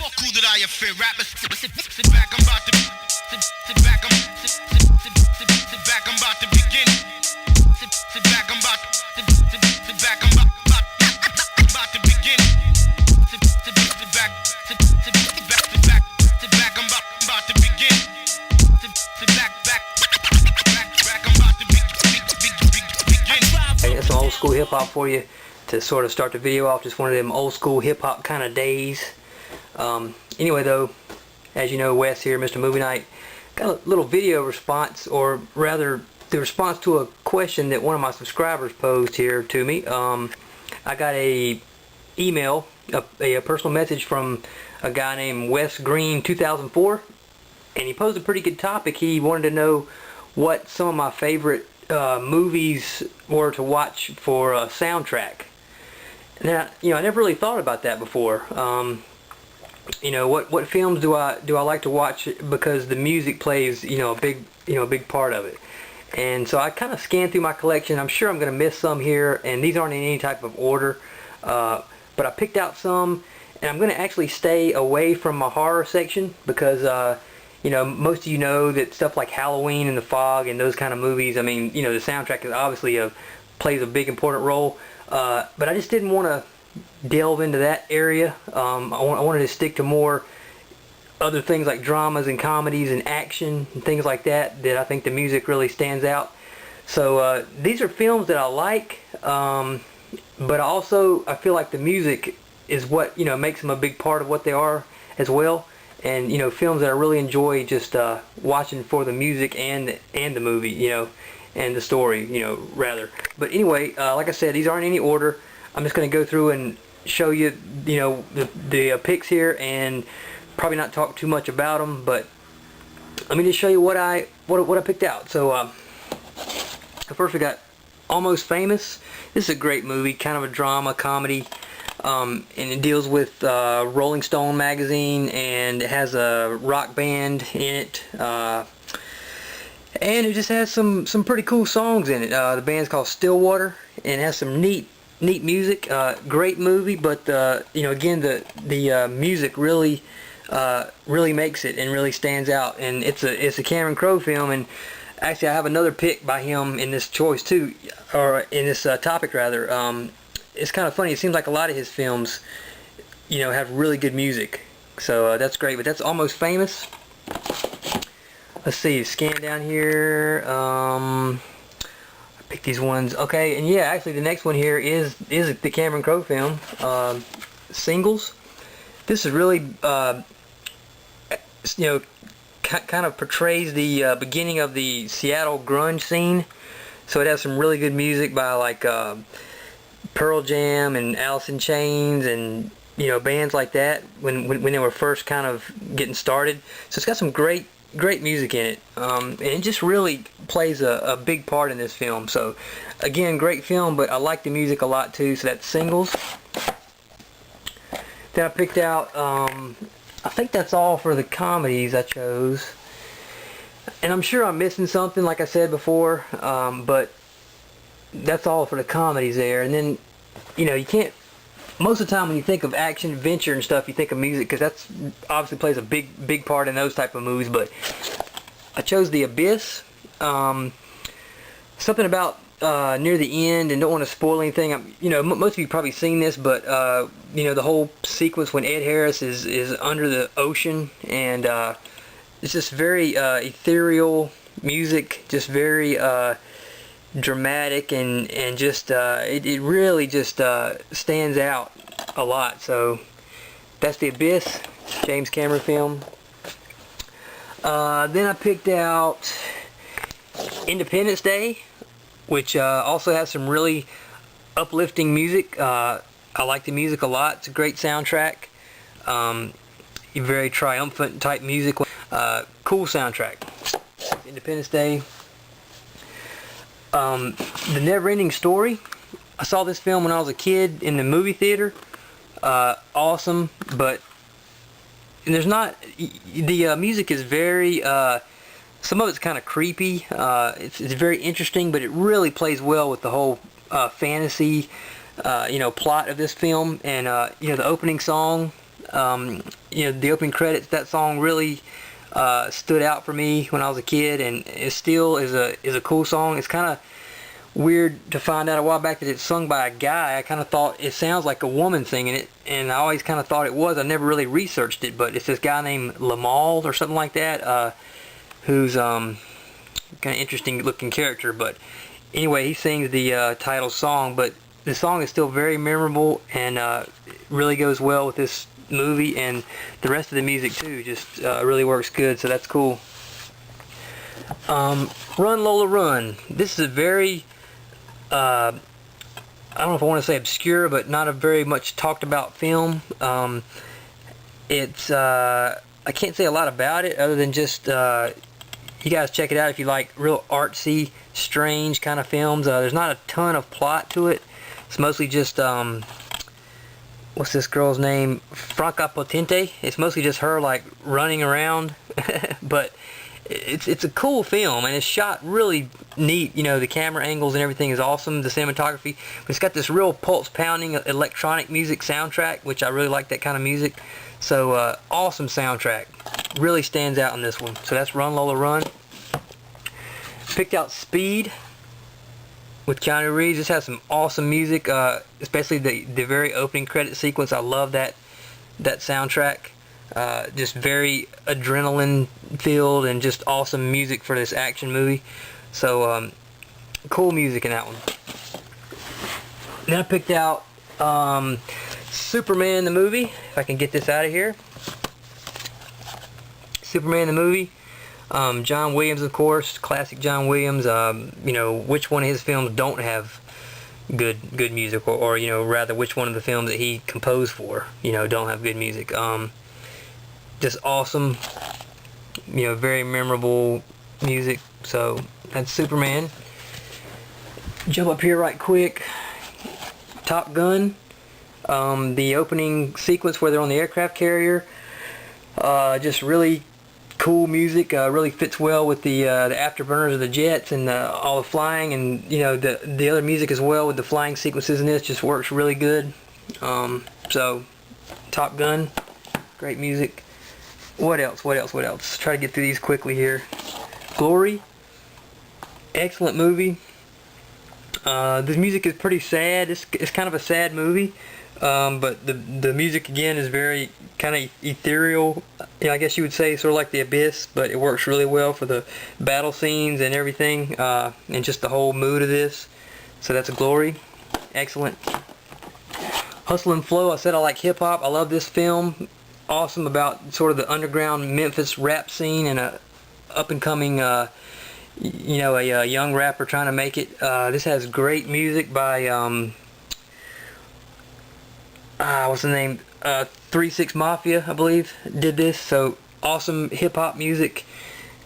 Fuck who that I offend. Rappers, sit back, I'm about to. Sit back, sit back, I'm about to begin. Sit back, I'm about to. Sit back, I'm about to begin. Sit back, I'm about to begin. Sit back, I'm about to begin. Hey, that's some old school hip hop for you to sort of start the video off. Just one of them old school hip hop kind of days. Anyway though, as you know, Wes here, MrMovieNight, got a little video response, or rather the response to a question that one of my subscribers posed here to me. I got a email, a personal message from a guy named wesgreene2004, and he posed a pretty good topic. He wanted to know what some of my favorite movies were to watch for a soundtrack. Now, I never really thought about that before. What films do I like to watch because the music plays, a big part of it. And so I kind of scanned through my collection. I'm sure I'm going to miss some here, and these aren't in any type of order. But I picked out some, and I'm going to actually stay away from my horror section because, most of you know that stuff like Halloween and The Fog and those kind of movies, I mean, the soundtrack is obviously plays a big important role. But I just didn't want to delve into that area. I wanted to stick to more other things like dramas and comedies and action and things like that I think the music really stands out. So these are films that I like, but also I feel like the music is what makes them a big part of what they are as well. And films that I really enjoy just watching for the music and the movie, and the story, rather. But anyway, like I said, these aren't in any order. I'm just going to go through and show you, the picks here, and probably not talk too much about them. But let me just show you what I picked out. So first we got Almost Famous. This is a great movie, kind of a drama comedy, and it deals with Rolling Stone magazine, and it has a rock band in it. And it just has some pretty cool songs in it. The band's called Stillwater, and it has some neat music. Great movie, but again, the music really makes it and really stands out. And it's a Cameron Crowe film. And actually, I have another pick by him in this choice too, or in this topic rather. It's kind of funny. It seems like a lot of his films, have really good music. So that's great. But that's Almost Famous. Let's see, scan down here. I picked these ones. Okay, and yeah, actually the next one here is the Cameron Crowe film, Singles. This is really, kind of portrays the beginning of the Seattle grunge scene. So it has some really good music by like Pearl Jam and Alice in Chains and bands like that when they were first kind of getting started. So it's got some great music in it, and it just really plays a big part in this film. So again, great film, but I like the music a lot too. So that's Singles. Then I picked out, I think that's all for the comedies I chose, and I'm sure I'm missing something like I said before, but that's all for the comedies there. And then you can't, most of the time when you think of action, adventure and stuff, you think of music, because that's obviously plays a big part in those type of movies. But I chose The Abyss. Something about near the end, and don't want to spoil anything. Most of you probably seen this, but the whole sequence when Ed Harris is under the ocean, and it's just very ethereal music, just very dramatic, and just it really just stands out a lot. So that's The Abyss, James Cameron film. Then I picked out Independence Day, which also has some really uplifting music. I like the music a lot. It's a great soundtrack. Very triumphant type music. Cool soundtrack. Independence Day. The Never-Ending Story. I saw this film when I was a kid in the movie theater. Awesome, but there's not, the music is very, some of it's kind of creepy. It's very interesting, but it really plays well with the whole plot of this film. And the opening song, the opening credits, that song really stood out for me when I was a kid, and it still is a cool song. It's kind of weird to find out a while back that it's sung by a guy. I kind of thought it sounds like a woman singing it, and I always kind of thought it was. I never really researched it, but it's this guy named Lamal or something like that, who's kind of interesting looking character. But anyway, he sings the title song, but the song is still very memorable, and really goes well with this movie, and the rest of the music too just really works good, so that's cool. Run Lola Run. This is a very I don't know if I want to say obscure, but not a very much talked about film. It's I can't say a lot about it other than just you guys check it out if you like real artsy, strange kind of films. There's not a ton of plot to it. It's mostly just what's this girl's name? Franca Potente. It's mostly just her like running around, but it's a cool film, and it's shot really neat. The camera angles and everything is awesome. The cinematography, but it's got this real pulse pounding electronic music soundtrack, which I really like that kind of music. So awesome soundtrack, really stands out in this one. So that's Run Lola Run. Picked out Speed with Keanu Reeves. This has some awesome music, especially the very opening credit sequence. I love that soundtrack. Just very adrenaline filled and just awesome music for this action movie. So cool music in that one. Then I picked out Superman the movie, if I can get this out of here. Superman the movie. John Williams, of course, classic John Williams. Which one of his films don't have good music, or rather which one of the films that he composed for don't have good music. Just awesome, very memorable music. So that's Superman. Jump up here right quick. Top Gun. The opening sequence where they're on the aircraft carrier. Just really cool music. Really fits well with the afterburners of the jets and all the flying, and the other music as well with the flying sequences in this just works really good. So Top Gun, great music. What else? Try to get through these quickly here. Glory, excellent movie. The music is pretty sad. It's kind of a sad movie, but the music again is very kind of ethereal. I guess you would say sort of like The Abyss, but it works really well for the battle scenes and everything, and just the whole mood of this. So that's Glory, excellent. Hustle and Flow. I said I like hip hop. I love this film. Awesome about sort of the underground Memphis rap scene and a up and coming a young rapper trying to make it. This has great music by what's the name, 3-6 Mafia, I believe, did this. So awesome hip hop music,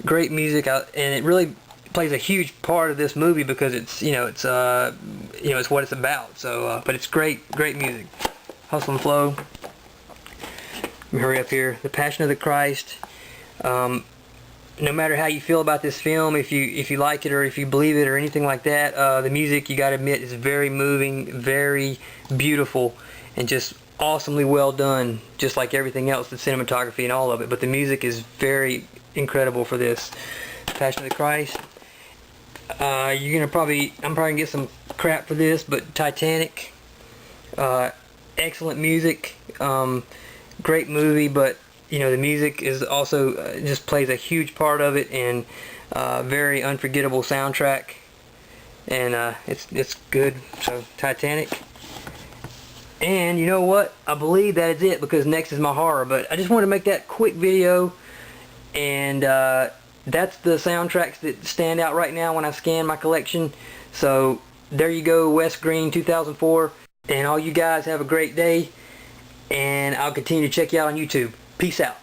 great music, and it really plays a huge part of this movie because it's it's what it's about. So but it's great music. Hustle and Flow. Let me hurry up here. The Passion of the Christ. No matter how you feel about this film, if you like it or if you believe it or anything like that, the music, you gotta admit, is very moving, very beautiful, and just awesomely well done, just like everything else, the cinematography and all of it. But the music is very incredible for this. Passion of the Christ. I'm probably gonna get some crap for this, but Titanic. Excellent music. Great movie, but the music is also just plays a huge part of it, and very unforgettable soundtrack, and it's good. So Titanic. And you know what? I believe that is it, because next is my horror. But I just wanted to make that quick video, and that's the soundtracks that stand out right now when I scan my collection. So there you go, wesgreene2004, and all you guys have a great day. And I'll continue to check you out on YouTube. Peace out.